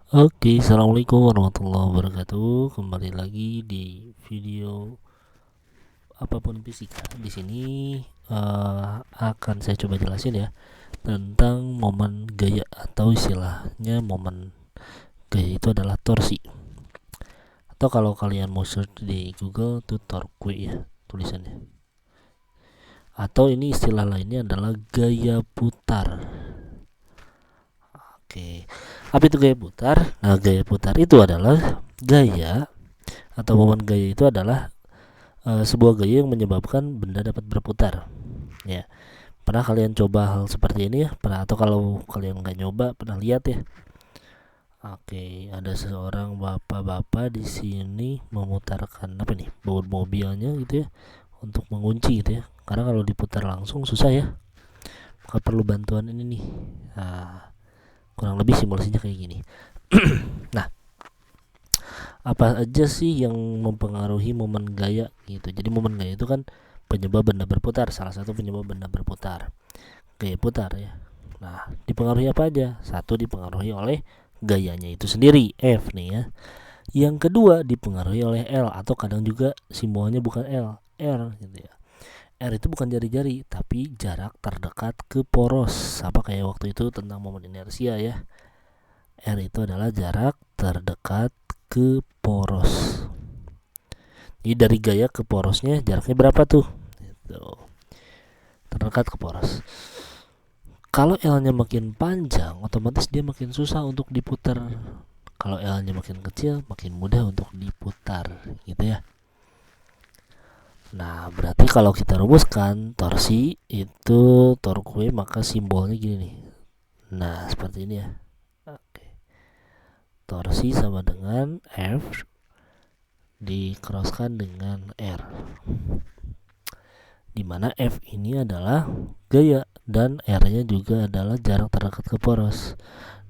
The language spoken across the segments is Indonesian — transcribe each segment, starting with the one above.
Oke, assalamualaikum warahmatullahi wabarakatuh. Kembali lagi di video apapun fisika. Di sini akan saya coba jelasin ya tentang momen gaya atau istilahnya momen gaya itu adalah torsi. Atau kalau kalian mau search di Google itu torque ya tulisannya. Atau ini istilah lainnya adalah gaya putar. Oke, apa itu gaya putar? Nah, gaya putar itu adalah gaya atau momen gaya itu adalah sebuah gaya yang menyebabkan benda dapat berputar. Ya, pernah kalian coba hal seperti ini ya? Pernah, atau kalau kalian nggak nyoba, pernah lihat ya? Oke, ada seorang bapak-bapak di sini memutarkan apa nih? Baut mobilnya gitu ya, untuk mengunci gitu ya. Karena kalau diputar langsung susah ya. Maka perlu bantuan ini nih. Nah, kurang lebih simulasinya kayak gini. Nah, apa aja sih yang mempengaruhi momen gaya gitu? Jadi momen gaya itu kan penyebab benda berputar, salah satu penyebab benda berputar, gaya putar ya. Nah, dipengaruhi apa aja? Satu, dipengaruhi oleh gayanya itu sendiri, F nih ya. Yang kedua, dipengaruhi oleh L, atau kadang juga simbolnya bukan L, R gitu ya. R itu bukan jari-jari, tapi jarak terdekat ke poros. Apa kayak waktu itu tentang momen inersia ya. R itu adalah jarak terdekat ke poros. Jadi dari gaya ke porosnya jaraknya berapa tuh? Gitu. Terdekat ke poros. Kalau L-nya makin panjang, otomatis dia makin susah untuk diputar. Kalau L-nya makin kecil, makin mudah untuk diputar, gitu ya. Nah, berarti kalau kita rumuskan torsi itu torque, maka simbolnya gini nih. Nah, seperti ini ya. Oke. Torsi sama dengan F dikeroskan dengan R, dimana F ini adalah gaya dan R-nya juga adalah jarak terdekat ke poros.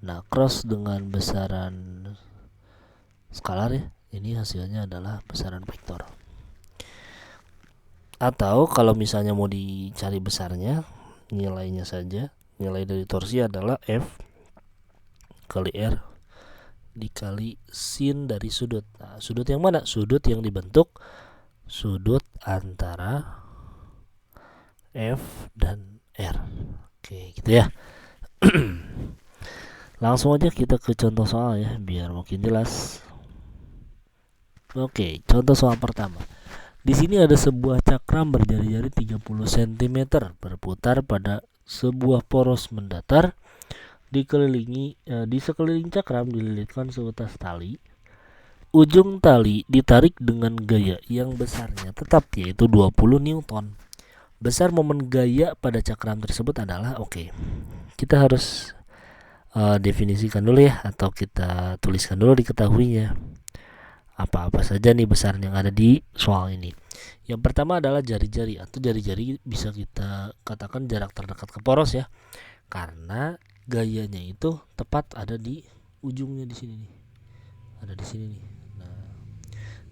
Nah, cross dengan besaran skalar ya, ini hasilnya adalah besaran vektor. Atau kalau misalnya mau dicari besarnya, nilainya saja, nilai dari torsi adalah F kali R dikali sin dari sudut. Nah, sudut yang mana? Sudut yang dibentuk sudut antara F dan R. Oke, gitu ya. Langsung aja kita ke contoh soal ya, biar makin jelas. Oke, contoh soal pertama. Di sini ada sebuah cakram berjari-jari 30 cm berputar pada sebuah poros mendatar di sekeliling cakram dililitkan seutas tali. Ujung tali ditarik dengan gaya yang besarnya tetap, yaitu 20 Newton. Besar momen gaya pada cakram tersebut adalah, oke, kita harus definisikan dulu ya, atau kita tuliskan dulu diketahuinya apa-apa saja nih besar yang ada di soal ini. Yang pertama adalah jari-jari, atau jari-jari bisa kita katakan jarak terdekat ke poros ya, karena gayanya itu tepat ada di ujungnya di sini nih, ada di sini nih. Nah,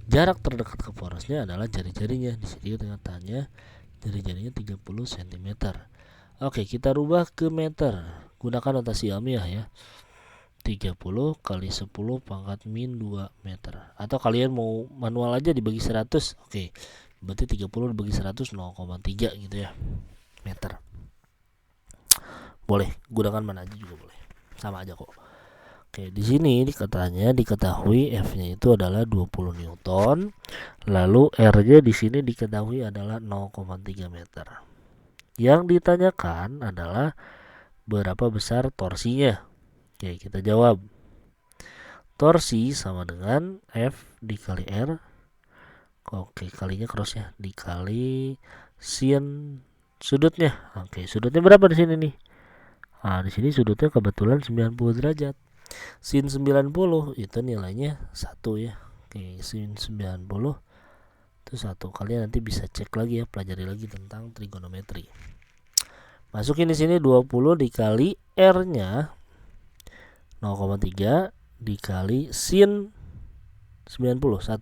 jarak terdekat ke porosnya adalah jari-jarinya. Di sini katanya jari-jarinya 30 cm. Oke, kita rubah ke meter. Gunakan notasi ilmiah ya. 30 kali 10 pangkat min 2 meter. Atau kalian mau manual aja dibagi 100. Oke, berarti 30 dibagi 100 0,3 gitu ya, meter. Boleh, gunakan mana aja juga boleh. Sama aja kok. Oke, di sini katanya diketahui F-nya itu adalah 20 Newton. Lalu R-nya di sini diketahui adalah 0,3 meter. Yang ditanyakan adalah berapa besar torsinya. Oke, kita jawab. Torsi sama dengan F dikali R. Oke, kalinya cross ya, dikali sin sudutnya. Oke, sudutnya berapa di sini nih? Nah, di sini sudutnya kebetulan 90 derajat. Sin 90 itu nilainya 1 ya. Oke, sin 90 itu 1. Kalian nanti bisa cek lagi ya, pelajari lagi tentang trigonometri. Masukin di sini 20 dikali R-nya 0,3 dikali sin 90 1.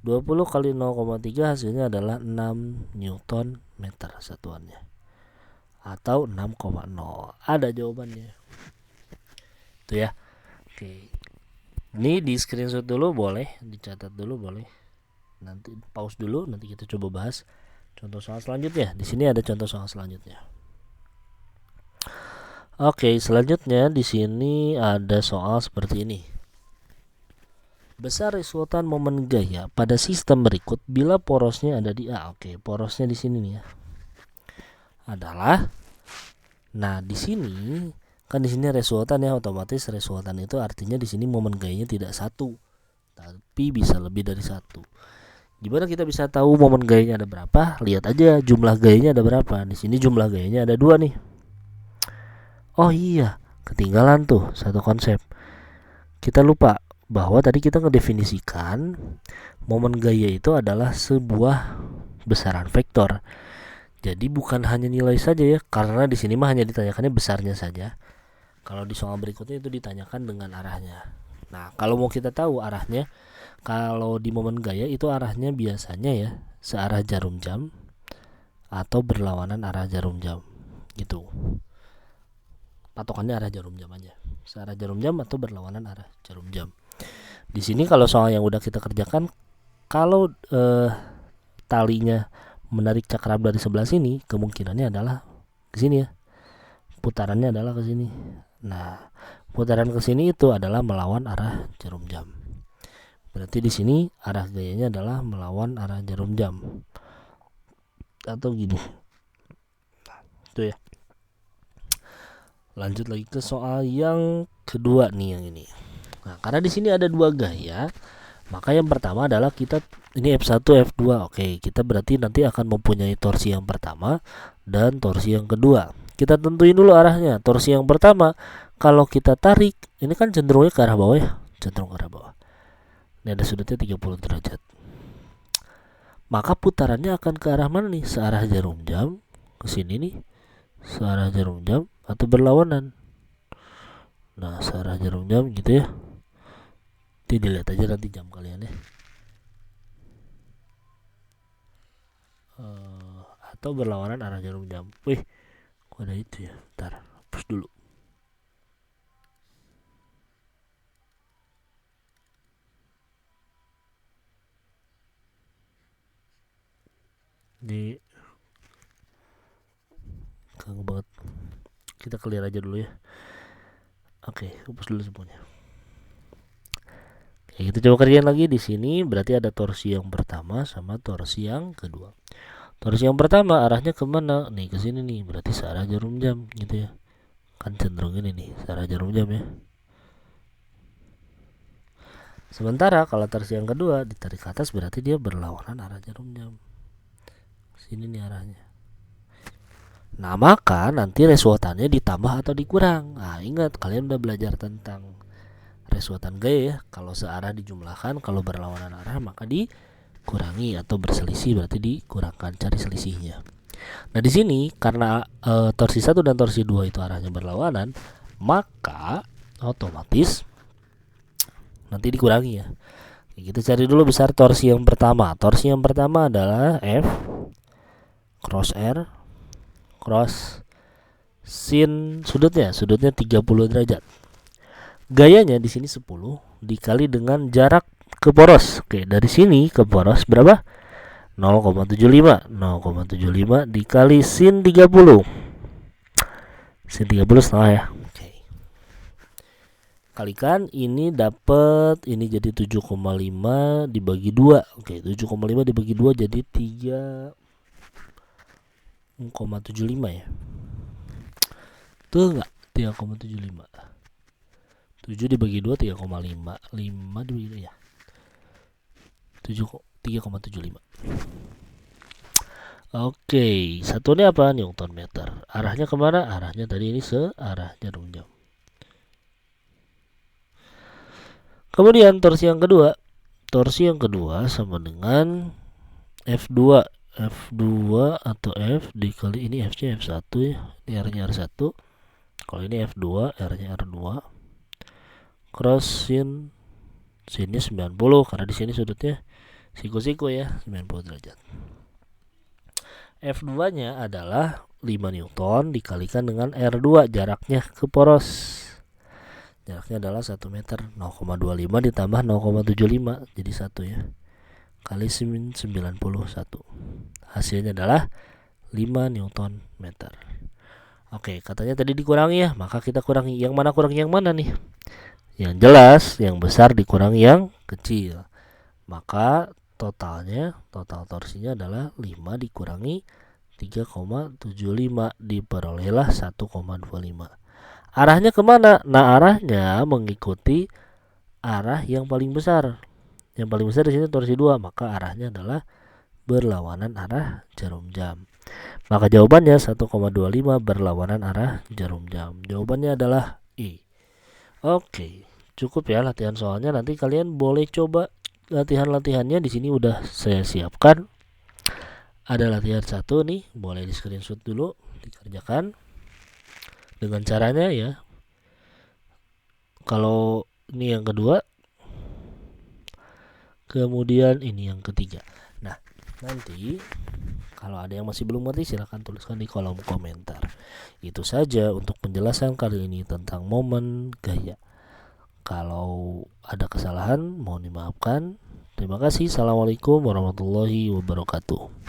20 kali 0,3 hasilnya adalah 6 Newton meter satuannya, atau 6,0. Ada jawabannya. Itu ya. Oke, Ini di screenshot dulu boleh, dicatat dulu boleh. Nanti pause dulu, nanti kita coba bahas contoh soal selanjutnya. Di sini ada contoh soal selanjutnya. Oke, selanjutnya di sini ada soal seperti ini. Besar resultan momen gaya pada sistem berikut bila porosnya ada di A. Oke, porosnya di sini nih ya. Adalah, nah di sini kan di sini resultan ya, otomatis resultan itu artinya di sini momen gayanya tidak satu, tapi bisa lebih dari satu. Gimana kita bisa tahu momen gayanya ada berapa? Lihat aja jumlah gayanya ada berapa. Di sini jumlah gayanya ada 2 nih. Oh iya, ketinggalan tuh satu konsep. Kita lupa bahwa tadi kita ngedefinisikan momen gaya itu adalah sebuah besaran vektor. Jadi bukan hanya nilai saja ya, karena di sini mah hanya ditanyakannya besarnya saja. Kalau di soal berikutnya itu ditanyakan dengan arahnya. Nah, kalau mau kita tahu arahnya, kalau di momen gaya itu arahnya biasanya ya searah jarum jam atau berlawanan arah jarum jam. Gitu. Patokannya arah jarum jam aja. Searah jarum jam atau berlawanan arah jarum jam. Di sini kalau soal yang udah kita kerjakan, kalau talinya menarik cakram dari sebelah sini, kemungkinannya adalah ke sini ya. Putarannya adalah ke sini. Nah, putaran ke sini itu adalah melawan arah jarum jam. Berarti di sini arah gayanya adalah melawan arah jarum jam. Atau gini. Itu ya. Lanjut lagi ke soal yang kedua nih yang ini. Nah, karena di sini ada 2 gaya, maka yang pertama adalah kita ini F1, F2. Oke, kita berarti nanti akan mempunyai torsi yang pertama dan torsi yang kedua. Kita tentuin dulu arahnya. Torsi yang pertama, kalau kita tarik, ini kan cenderungnya ke arah bawah ya, cenderung ke arah bawah. Ini ada sudutnya 30 derajat. Maka putarannya akan ke arah mana nih? Searah jarum jam, ke sini nih. Searah jarum jam atau berlawanan. Nah, searah jarum jam gitu ya. Dilihat aja nanti jam kalian ya. Atau berlawanan arah jarum jam. Wih, kok ada itu ya? Bentar, hapus dulu. Ini kagak banget. Kita clear aja dulu ya. Oke, hapus dulu semuanya. Ya, kita coba kerjain lagi di sini. Berarti ada torsi yang pertama sama torsi yang kedua. Torsi yang pertama arahnya kemana? Nih ke sini nih. Berarti searah jarum jam gitu ya. Kan cenderung ini nih, searah jarum jam ya. Sementara kalau torsi yang kedua ditarik ke atas berarti dia berlawanan arah jarum jam. Sini nih arahnya. Nah, maka nanti resultannya ditambah atau dikurang. Nah, ingat kalian udah belajar tentang resultan gaya ya. Kalau searah dijumlahkan, kalau berlawanan arah maka dikurangi atau berselisih berarti dikurangkan, cari selisihnya. Nah, di sini karena torsi 1 dan torsi 2 itu arahnya berlawanan, maka otomatis nanti dikurangi ya. Kita cari dulu besar torsi yang pertama. Torsi yang pertama adalah F cross R cross sin sudutnya 30 derajat. Gayanya di sini 10 dikali dengan jarak ke poros. Oke, dari sini ke poros berapa? 0,75. 0,75 dikali sin 30. Sin 30 setengah ya. Oke. Kalikan ini dapat ini jadi 7,5 dibagi 2. Oke, 7,5 dibagi 2 jadi 3,75 ya. Tuh enggak? 3,75. 7 dibagi 2 3,5. 5 dibagi 2 ya. 3,75. Oke, satunya apa? Newton meter. Arahnya kemana? Arahnya tadi ini searah jarum jam. Kemudian torsi yang kedua. Torsi yang kedua sama dengan F2. F2 atau F dikali ini F-nya F1 ya. Ini R-nya R1. Kalau ini F2, R-nya R2. Cross sinnya 90 karena di sini sudutnya siku-siku ya, 90 derajat. F2-nya adalah 5 Newton dikalikan dengan R2 jaraknya ke poros. Jaraknya adalah 1 meter. 0,25 ditambah 0,75 jadi 1 ya. Kali 91. Hasilnya adalah 5 Newton meter. Oke, katanya tadi dikurangi ya, maka kita kurangi. Yang mana kurangi yang mana nih? Yang jelas yang besar dikurangi yang kecil. Maka total torsinya adalah 5 dikurangi 3,75 diperolehlah 1,25. Arahnya kemana? Nah, arahnya mengikuti arah yang paling besar. Yang paling besar di sini torsi 2, maka arahnya adalah berlawanan arah jarum jam. Maka jawabannya 1,25 berlawanan arah jarum jam. Jawabannya adalah I. Oke, cukup ya latihan soalnya. Nanti kalian boleh coba latihan-latihannya di sini udah saya siapkan. Ada latihan 1 nih, boleh di screenshot dulu, dikerjakan dengan caranya ya. Kalau ini yang kedua, kemudian ini yang ketiga. Nah, nanti kalau ada yang masih belum ngerti silahkan tuliskan di kolom komentar. Itu saja untuk penjelasan kali ini tentang momen gaya. Kalau ada kesalahan mohon dimaafkan. Terima kasih. Assalamualaikum warahmatullahi wabarakatuh.